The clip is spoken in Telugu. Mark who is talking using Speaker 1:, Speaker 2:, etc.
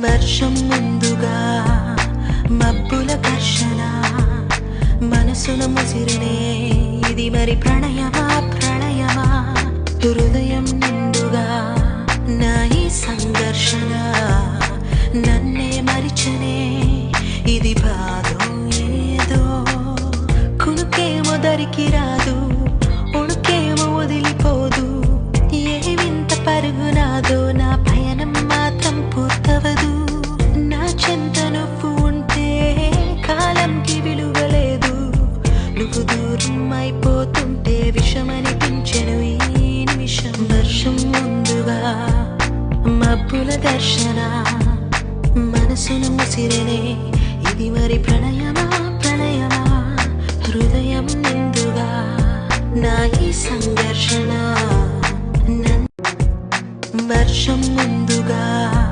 Speaker 1: వర్షం ముందుగా మబ్బుల ఘర్షణ మనసున ముసిరినే ఇది మరి ప్రణయమా ప్రణయమా హృదయం నిండుగా నా ఈ సంఘర్షణ నన్నే మరిచనే ఇది బాధో ఏదో కునుకేమో దరికి రాదు ఉణుకేమో వదిలిపోదు ఏ వింత పరుగునాదో నా పయనం మాత్రం పూర్తవదు నా చెంత నువ్వు ఉంటే కాలంకి విలువలేదు నువ్వు దూరం అయిపోతుంటే విషమనిపించెను ఈ నిమిషం వర్షం ముందుగా మబ్బుల దర్శన మనసును ముసిరనే ఇది మరి ప్రణయమా ప్రణయమా హృదయం నిండుగా నా ఈ సంఘర్షణ వర్షం ముందుగా